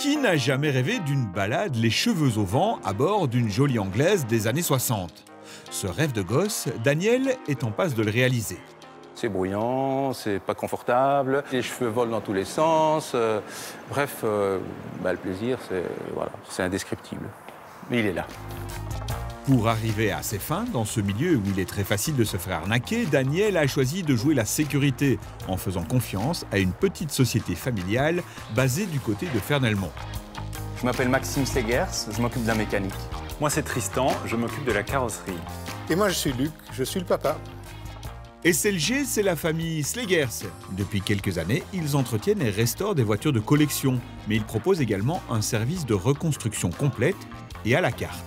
Qui n'a jamais rêvé d'une balade les cheveux au vent à bord d'une jolie anglaise des années 60 ? Ce rêve de gosse, Daniel est en passe de le réaliser. C'est bruyant, c'est pas confortable, les cheveux volent dans tous les sens. Bref, le plaisir, c'est indescriptible. Mais il est là. Pour arriver à ses fins, dans ce milieu où il est très facile de se faire arnaquer, Daniel a choisi de jouer la sécurité en faisant confiance à une petite société familiale basée du côté de Fernelmont. Je m'appelle Maxime Slegers, je m'occupe de la mécanique. Moi c'est Tristan, je m'occupe de la carrosserie. Et moi je suis Luc, je suis le papa. SLG, c'est la famille Slegers. Depuis quelques années, ils entretiennent et restaurent des voitures de collection, mais ils proposent également un service de reconstruction complète et à la carte.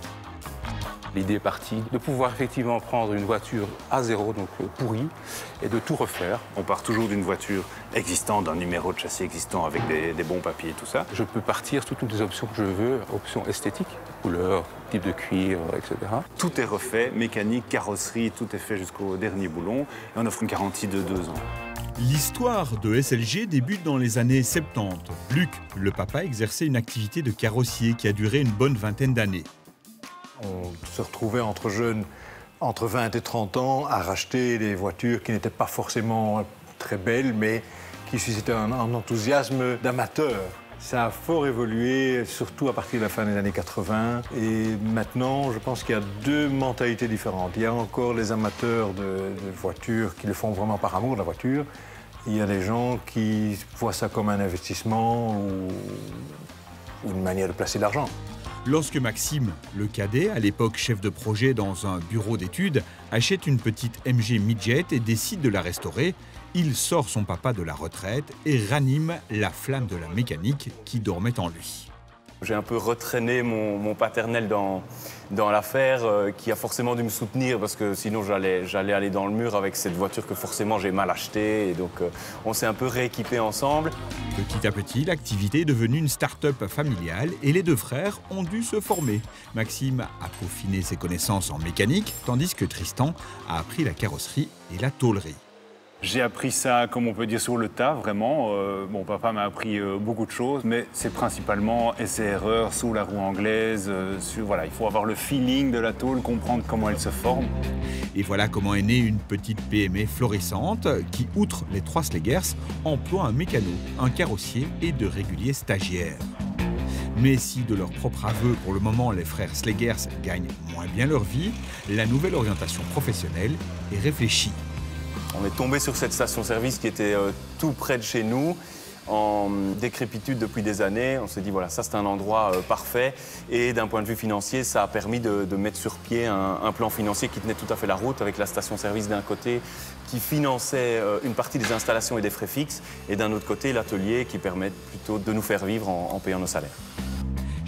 L'idée est partie de pouvoir effectivement prendre une voiture à zéro, donc pourrie, et de tout refaire. On part toujours d'une voiture existante, d'un numéro de châssis existant avec des bons papiers et tout ça. Je peux partir sur toutes les options que je veux, options esthétiques, couleur, type de cuir, etc. Tout est refait, mécanique, carrosserie, tout est fait jusqu'au dernier boulon, et on offre une garantie de 2 ans. L'histoire de SLG débute dans les années 70. Luc, le papa, exerçait une activité de carrossier qui a duré une bonne vingtaine d'années. On se retrouvait entre jeunes, entre 20 et 30 ans, à racheter des voitures qui n'étaient pas forcément très belles, mais qui suscitaient un enthousiasme d'amateur. Ça a fort évolué, surtout à partir de la fin des années 80. Et maintenant, je pense qu'il y a 2 mentalités différentes. Il y a encore les amateurs de voitures qui le font vraiment par amour de la voiture. Il y a des gens qui voient ça comme un investissement ou une manière de placer de l'argent. Lorsque Maxime, le cadet, à l'époque chef de projet dans un bureau d'études, achète une petite MG Midget et décide de la restaurer, il sort son papa de la retraite et ranime la flamme de la mécanique qui dormait en lui. J'ai un peu retraîné mon paternel dans l'affaire, qui a forcément dû me soutenir parce que sinon j'allais aller dans le mur avec cette voiture que forcément j'ai mal achetée. Et donc on s'est un peu rééquipés ensemble. Petit à petit, l'activité est devenue une start-up familiale et les 2 frères ont dû se former. Maxime a peaufiné ses connaissances en mécanique, tandis que Tristan a appris la carrosserie et la tôlerie. J'ai appris ça, comme on peut dire, sur le tas, vraiment. Mon papa m'a appris beaucoup de choses, mais c'est principalement essais-erreurs sous la roue anglaise. Il faut avoir le feeling de la tôle, comprendre comment elle se forme. Et voilà comment est née une petite PME florissante qui, outre les 3 Slegers, emploie un mécano, un carrossier et de réguliers stagiaires. Mais si de leur propre aveu, pour le moment, les frères Slegers gagnent moins bien leur vie, la nouvelle orientation professionnelle est réfléchie. On est tombé sur cette station-service qui était tout près de chez nous, en décrépitude depuis des années. On s'est dit, voilà, ça c'est un endroit parfait. Et d'un point de vue financier, ça a permis de mettre sur pied un plan financier qui tenait tout à fait la route, avec la station-service d'un côté qui finançait une partie des installations et des frais fixes, et d'un autre côté, l'atelier qui permet plutôt de nous faire vivre en payant nos salaires.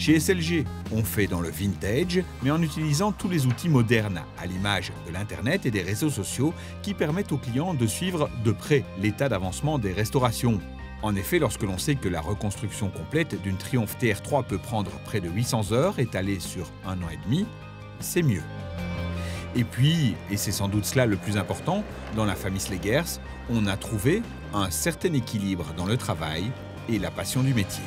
Chez SLG, on fait dans le vintage, mais en utilisant tous les outils modernes, à l'image de l'Internet et des réseaux sociaux, qui permettent aux clients de suivre de près l'état d'avancement des restaurations. En effet, lorsque l'on sait que la reconstruction complète d'une Triumph TR3 peut prendre près de 800 heures étalées sur 1 an et demi, c'est mieux. Et puis, et c'est sans doute cela le plus important, dans la famille Slegers, on a trouvé un certain équilibre dans le travail et la passion du métier.